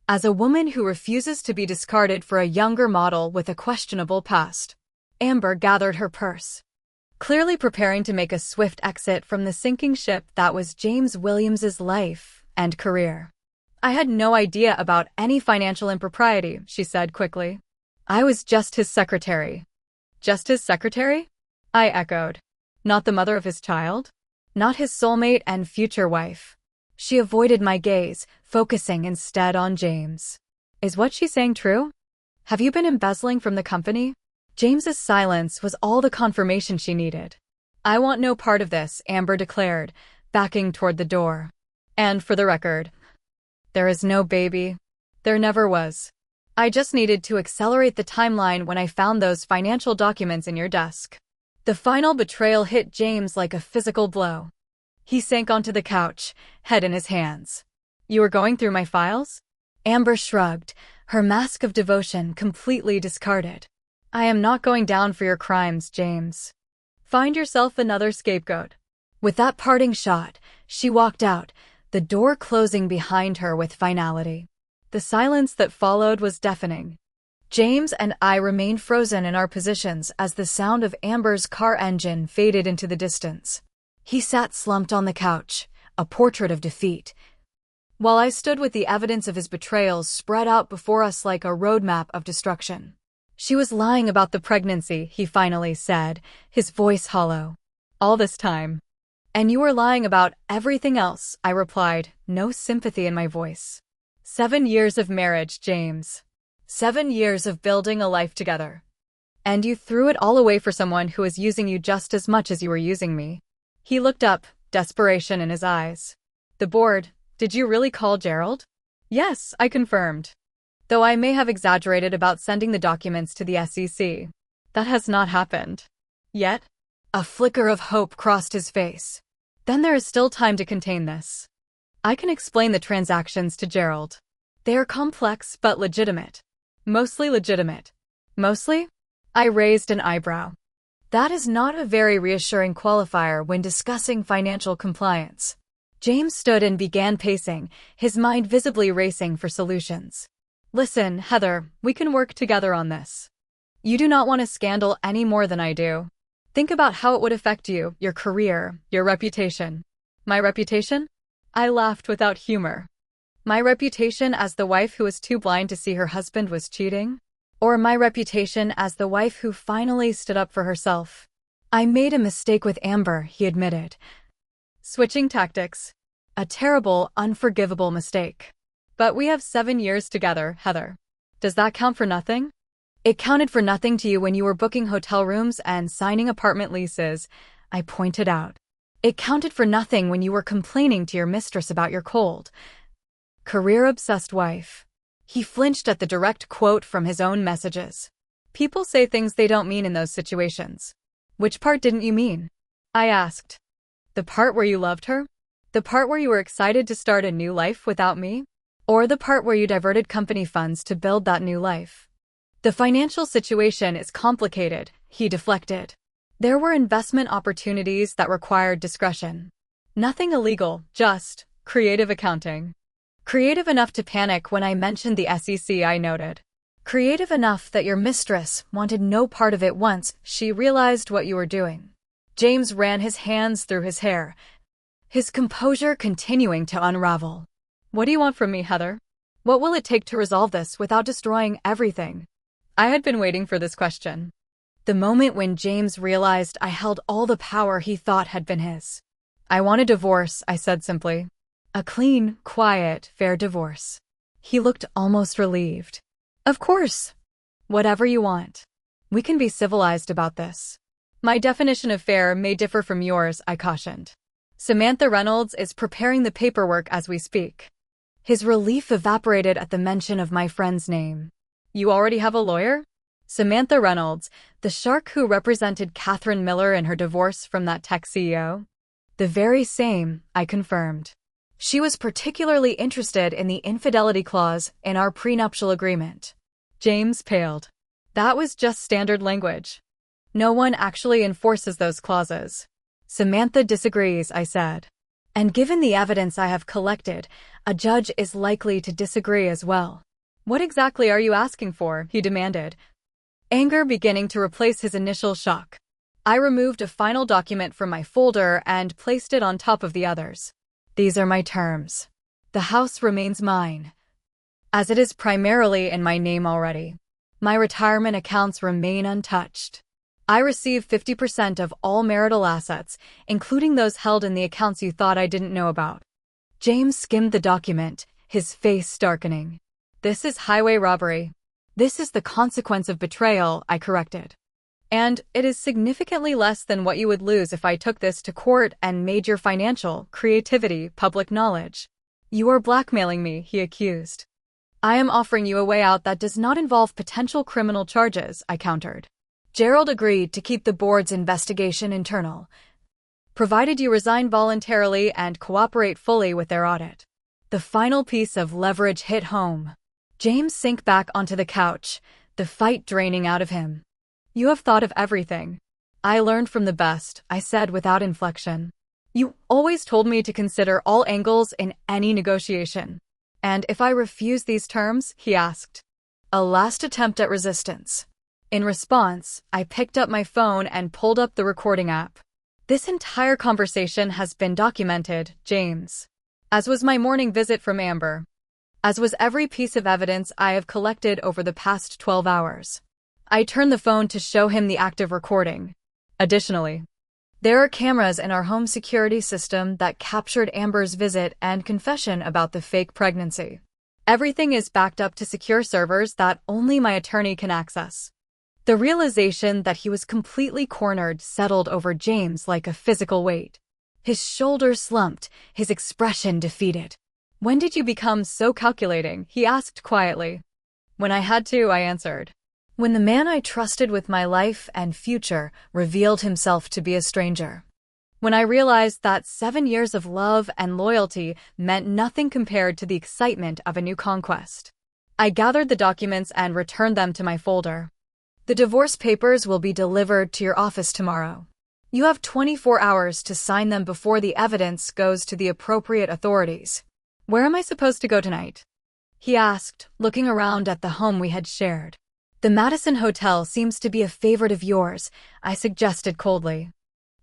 Speaker 1: As a woman who refuses to be discarded for a younger model with a questionable past. Amber gathered her purse. Clearly preparing to make a swift exit from the sinking ship that was James Williams's life and career. I had no idea about any financial impropriety, she said quickly. I was just his secretary. Just his secretary? I echoed. Not the mother of his child? Not his soulmate and future wife. She avoided my gaze, focusing instead on James. Is what she's saying true? Have you been embezzling from the company? James's silence was all the confirmation she needed. I want no part of this, Amber declared, backing toward the door. And for the record, there is no baby. There never was. I just needed to accelerate the timeline when I found those financial documents in your desk. The final betrayal hit James like a physical blow. He sank onto the couch, head in his hands. You were going through my files? Amber shrugged, her mask of devotion completely discarded. I am not going down for your crimes, James. Find yourself another scapegoat. With that parting shot, she walked out, the door closing behind her with finality. The silence that followed was deafening. James and I remained frozen in our positions as the sound of Amber's car engine faded into the distance. He sat slumped on the couch, a portrait of defeat, while I stood with the evidence of his betrayals spread out before us like a roadmap of destruction. She was lying about the pregnancy, he finally said, his voice hollow. All this time. And you were lying about everything else, I replied, no sympathy in my voice. 7 years of marriage, James. 7 years of building a life together. And you threw it all away for someone who was using you just as much as you were using me. He looked up, desperation in his eyes. The board, did you really call Gerald? Yes, I confirmed. Though I may have exaggerated about sending the documents to the SEC. That has not happened. Yet? A flicker of hope crossed his face. Then there is still time to contain this. I can explain the transactions to Gerald. They are complex but legitimate. Mostly legitimate. Mostly? I raised an eyebrow. That is not a very reassuring qualifier when discussing financial compliance. James stood and began pacing, his mind visibly racing for solutions. Listen, Heather, we can work together on this. You do not want a scandal any more than I do. Think about how it would affect you, your career, your reputation. My reputation? I laughed without humor. My reputation as the wife who was too blind to see her husband was cheating? Or my reputation as the wife who finally stood up for herself? I made a mistake with Amber, he admitted. Switching tactics. A terrible, unforgivable mistake. But we have 7 years together, Heather. Does that count for nothing? It counted for nothing to you when you were booking hotel rooms and signing apartment leases, I pointed out. It counted for nothing when you were complaining to your mistress about your cold, career-obsessed wife. He flinched at the direct quote from his own messages. People say things they don't mean in those situations. Which part didn't you mean? I asked. The part where you loved her? The part where you were excited to start a new life without me? Or the part where you diverted company funds to build that new life? The financial situation is complicated, he deflected. There were investment opportunities that required discretion. Nothing illegal, just creative accounting. Creative enough to panic when I mentioned the SEC, I noted. Creative enough that your mistress wanted no part of it once she realized what you were doing. James ran his hands through his hair, his composure continuing to unravel. What do you want from me, Heather? What will it take to resolve this without destroying everything? I had been waiting for this question. The moment when James realized I held all the power he thought had been his. I want a divorce, I said simply. A clean, quiet, fair divorce. He looked almost relieved. Of course. Whatever you want. We can be civilized about this. My definition of fair may differ from yours, I cautioned. Samantha Reynolds is preparing the paperwork as we speak. His relief evaporated at the mention of my friend's name. You already have a lawyer? Samantha Reynolds, the shark who represented Catherine Miller in her divorce from that tech CEO? The very same, I confirmed. She was particularly interested in the infidelity clause in our prenuptial agreement. James paled. That was just standard language. No one actually enforces those clauses. Samantha disagrees, I said. And given the evidence I have collected, a judge is likely to disagree as well. What exactly are you asking for? He demanded, anger beginning to replace his initial shock. I removed a final document from my folder and placed it on top of the others. These are my terms. The house remains mine, as it is primarily in my name already. My retirement accounts remain untouched. I receive 50% of all marital assets, including those held in the accounts you thought I didn't know about. James skimmed the document, his face darkening. This is highway robbery. This is the consequence of betrayal, I corrected. And it is significantly less than what you would lose if I took this to court and made your financial, creativity, public knowledge. You are blackmailing me, he accused. I am offering you a way out that does not involve potential criminal charges, I countered. Gerald agreed to keep the board's investigation internal, provided you resign voluntarily and cooperate fully with their audit. The final piece of leverage hit home. James sank back onto the couch, the fight draining out of him. You have thought of everything. I learned from the best, I said without inflection. You always told me to consider all angles in any negotiation. And if I refuse these terms, he asked. A last attempt at resistance. In response, I picked up my phone and pulled up the recording app. This entire conversation has been documented, James. As was my morning visit from Amber. As was every piece of evidence I have collected over the past 12 hours. I turned the phone to show him the active recording. Additionally, there are cameras in our home security system that captured Amber's visit and confession about the fake pregnancy. Everything is backed up to secure servers that only my attorney can access. The realization that he was completely cornered settled over James like a physical weight. His shoulders slumped, his expression defeated. "When did you become so calculating?" he asked quietly. "When I had to," I answered. "When the man I trusted with my life and future revealed himself to be a stranger. When I realized that 7 years of love and loyalty meant nothing compared to the excitement of a new conquest." I gathered the documents and returned them to my folder. "The divorce papers will be delivered to your office tomorrow. You have 24 hours to sign them before the evidence goes to the appropriate authorities." "Where am I supposed to go tonight?" he asked, looking around at the home we had shared. "The Madison Hotel seems to be a favorite of yours," I suggested coldly.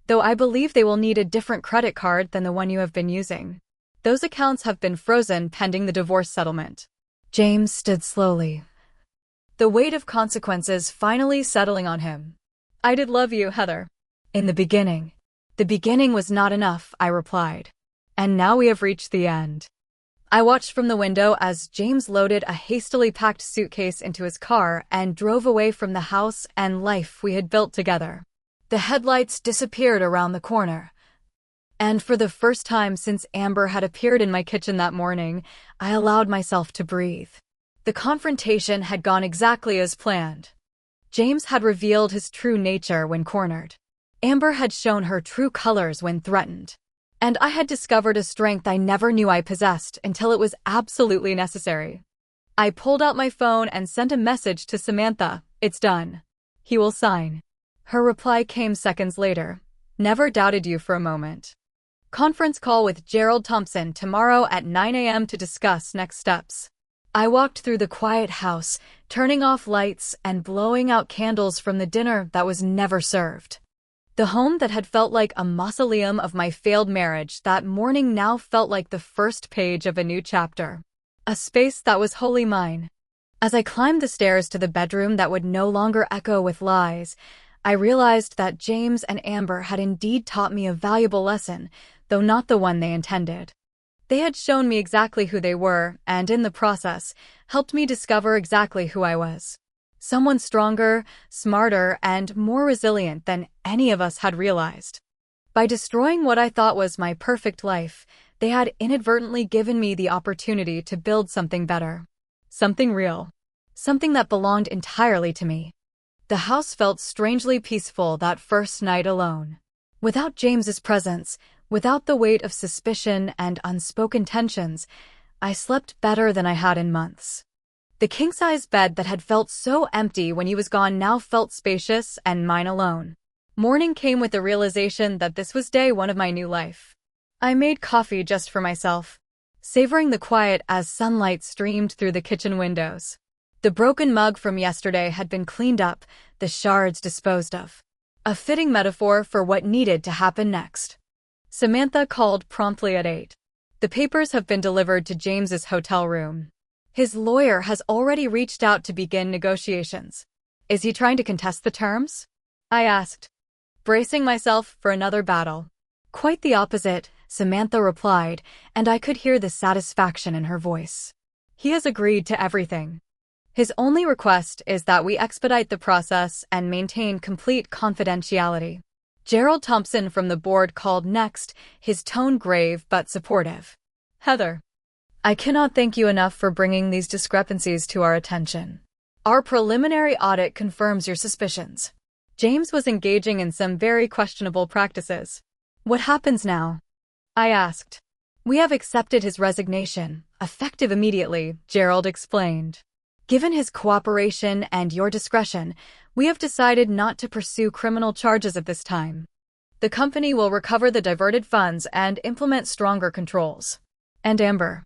Speaker 1: "Though I believe they will need a different credit card than the one you have been using. Those accounts have been frozen pending the divorce settlement." James stood slowly, the weight of consequences finally settling on him. "I did love you, Heather." "In the beginning." "The beginning was not enough," I replied. "And now we have reached the end." I watched from the window as James loaded a hastily packed suitcase into his car and drove away from the house and life we had built together. The headlights disappeared around the corner. And for the first time since Amber had appeared in my kitchen that morning, I allowed myself to breathe. The confrontation had gone exactly as planned. James had revealed his true nature when cornered. Amber had shown her true colors when threatened. And I had discovered a strength I never knew I possessed until it was absolutely necessary. I pulled out my phone and sent a message to Samantha. "It's done. He will sign." Her reply came seconds later. "Never doubted you for a moment. Conference call with Gerald Thompson tomorrow at 9 a.m. to discuss next steps." I walked through the quiet house, turning off lights and blowing out candles from the dinner that was never served. The home that had felt like a mausoleum of my failed marriage that morning now felt like the first page of a new chapter. A space that was wholly mine. As I climbed the stairs to the bedroom that would no longer echo with lies, I realized that James and Amber had indeed taught me a valuable lesson, though not the one they intended. They had shown me exactly who they were, and in the process, helped me discover exactly who I was. Someone stronger, smarter, and more resilient than any of us had realized. By destroying what I thought was my perfect life, they had inadvertently given me the opportunity to build something better. Something real. Something that belonged entirely to me. The house felt strangely peaceful that first night alone. Without James's presence, without the weight of suspicion and unspoken tensions, I slept better than I had in months. The king-size bed that had felt so empty when he was gone now felt spacious and mine alone. Morning came with the realization that this was day one of my new life. I made coffee just for myself, savoring the quiet as sunlight streamed through the kitchen windows. The broken mug from yesterday had been cleaned up, the shards disposed of. A fitting metaphor for what needed to happen next. Samantha called promptly at 8. "The papers have been delivered to James's hotel room. His lawyer has already reached out to begin negotiations." "Is he trying to contest the terms?" I asked, bracing myself for another battle. "Quite the opposite," Samantha replied, and I could hear the satisfaction in her voice. "He has agreed to everything. His only request is that we expedite the process and maintain complete confidentiality." Gerald Thompson from the board called next, his tone grave but supportive. "Heather, I cannot thank you enough for bringing these discrepancies to our attention. Our preliminary audit confirms your suspicions. James was engaging in some very questionable practices." "What happens now?" I asked. "We have accepted his resignation, effective immediately," Gerald explained. "Given his cooperation and your discretion, we have decided not to pursue criminal charges at this time. The company will recover the diverted funds and implement stronger controls." "And Amber?"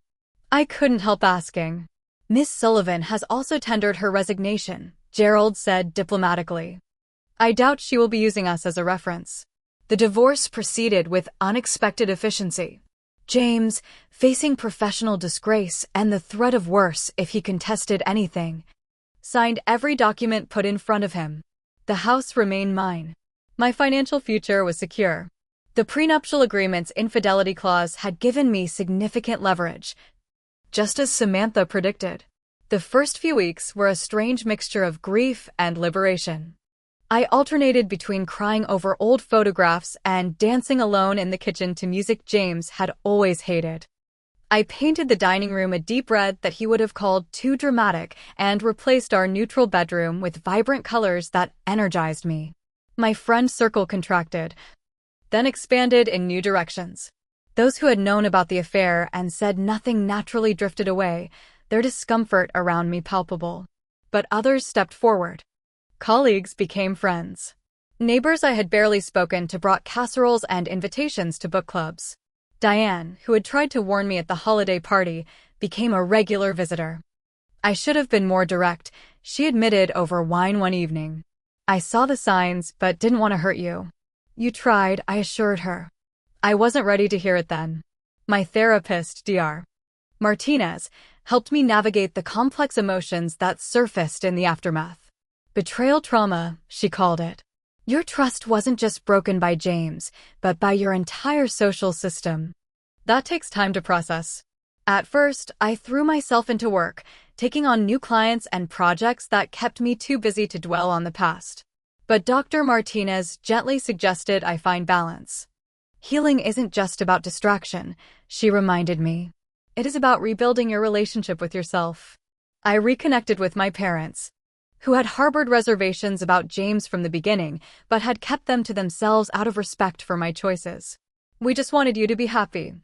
Speaker 1: I couldn't help asking. "Miss Sullivan has also tendered her resignation," Gerald said diplomatically. "I doubt she will be using us as a reference." The divorce proceeded with unexpected efficiency. James, facing professional disgrace and the threat of worse if he contested anything, signed every document put in front of him. The house remained mine. My financial future was secure. The prenuptial agreement's infidelity clause had given me significant leverage, just as Samantha predicted. The first few weeks were a strange mixture of grief and liberation. I alternated between crying over old photographs and dancing alone in the kitchen to music James had always hated. I painted the dining room a deep red that he would have called too dramatic and replaced our neutral bedroom with vibrant colors that energized me. My friend circle contracted, then expanded in new directions. Those who had known about the affair and said nothing naturally drifted away, their discomfort around me palpable. But others stepped forward. Colleagues became friends. Neighbors I had barely spoken to brought casseroles and invitations to book clubs. Diane, who had tried to warn me at the holiday party, became a regular visitor. I should have been more direct, she admitted over wine one evening. I saw the signs but didn't want to hurt you. You tried, I assured her. I wasn't ready to hear it then. My therapist, Dr. Martinez, helped me navigate the complex emotions that surfaced in the aftermath. Betrayal trauma, she called it. Your trust wasn't just broken by James, but by your entire social system. That takes time to process. At first, I threw myself into work, taking on new clients and projects that kept me too busy to dwell on the past. But Dr. Martinez gently suggested I find balance. Healing isn't just about distraction, she reminded me. It is about rebuilding your relationship with yourself. I reconnected with my parents, who had harbored reservations about James from the beginning, but had kept them to themselves out of respect for my choices. We just wanted you to be happy,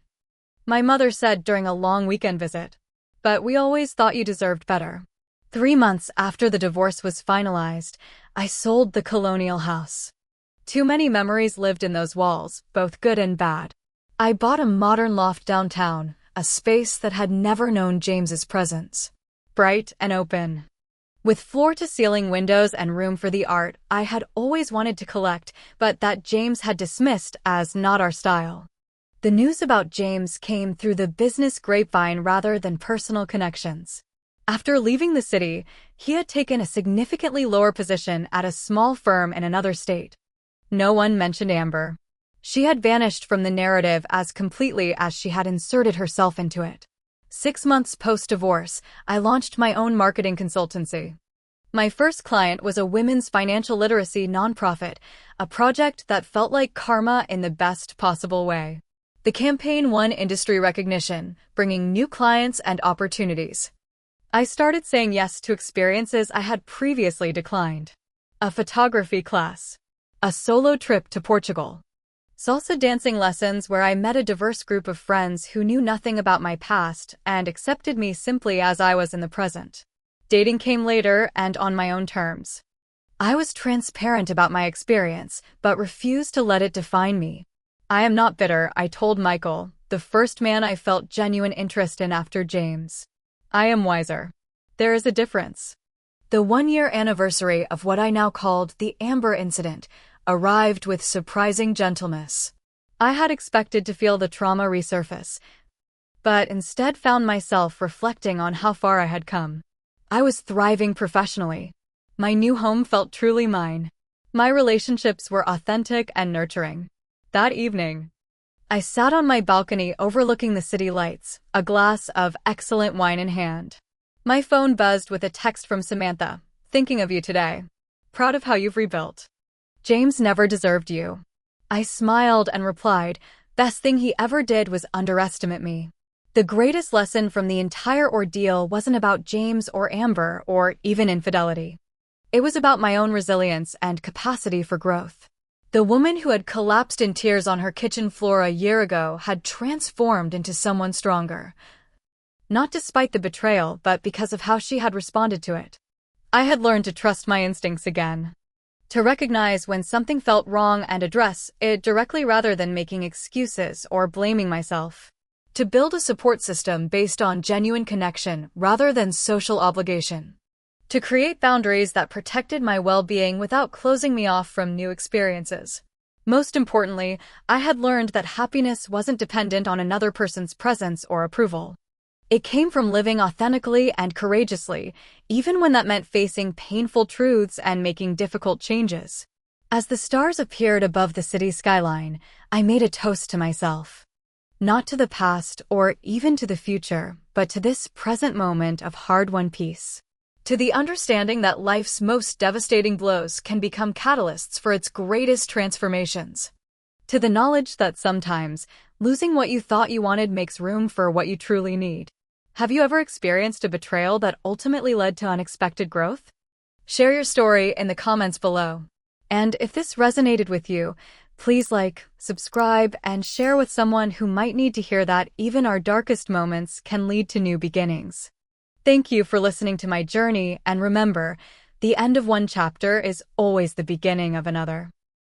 Speaker 1: my mother said during a long weekend visit. But we always thought you deserved better. 3 months after the divorce was finalized, I sold the colonial house. Too many memories lived in those walls, both good and bad. I bought a modern loft downtown, a space that had never known James's presence. Bright and open, with floor-to-ceiling windows and room for the art I had always wanted to collect, but that James had dismissed as not our style. The news about James came through the business grapevine rather than personal connections. After leaving the city, he had taken a significantly lower position at a small firm in another state. No one mentioned Amber. She had vanished from the narrative as completely as she had inserted herself into it. 6 months post-divorce, I launched my own marketing consultancy. My first client was a women's financial literacy nonprofit, a project that felt like karma in the best possible way. The campaign won industry recognition, bringing new clients and opportunities. I started saying yes to experiences I had previously declined. A photography class, a solo trip to Portugal, salsa dancing lessons where I met a diverse group of friends who knew nothing about my past and accepted me simply as I was in the present. Dating came later and on my own terms. I was transparent about my experience, but refused to let it define me. I am not bitter, I told Michael, the first man I felt genuine interest in after James. I am wiser. There is a difference. The 1-year anniversary of what I now called the Amber incident arrived with surprising gentleness. I had expected to feel the trauma resurface, but instead found myself reflecting on how far I had come. I was thriving professionally. My new home felt truly mine. My relationships were authentic and nurturing. That evening, I sat on my balcony overlooking the city lights, a glass of excellent wine in hand. My phone buzzed with a text from Samantha. Thinking of you today. Proud of how you've rebuilt. James never deserved you. I smiled and replied, best thing he ever did was underestimate me. The greatest lesson from the entire ordeal wasn't about James or Amber or even infidelity. It was about my own resilience and capacity for growth. The woman who had collapsed in tears on her kitchen floor a year ago had transformed into someone stronger. Not despite the betrayal, but because of how she had responded to it. I had learned to trust my instincts again. To recognize when something felt wrong and address it directly rather than making excuses or blaming myself. To build a support system based on genuine connection rather than social obligation. To create boundaries that protected my well-being without closing me off from new experiences. Most importantly, I had learned that happiness wasn't dependent on another person's presence or approval. It came from living authentically and courageously, even when that meant facing painful truths and making difficult changes. As the stars appeared above the city skyline, I made a toast to myself. Not to the past or even to the future, but to this present moment of hard-won peace. To the understanding that life's most devastating blows can become catalysts for its greatest transformations. To the knowledge that sometimes, losing what you thought you wanted makes room for what you truly need. Have you ever experienced a betrayal that ultimately led to unexpected growth? Share your story in the comments below. And if this resonated with you, please like, subscribe, and share with someone who might need to hear that even our darkest moments can lead to new beginnings. Thank you for listening to my journey, and remember, the end of one chapter is always the beginning of another.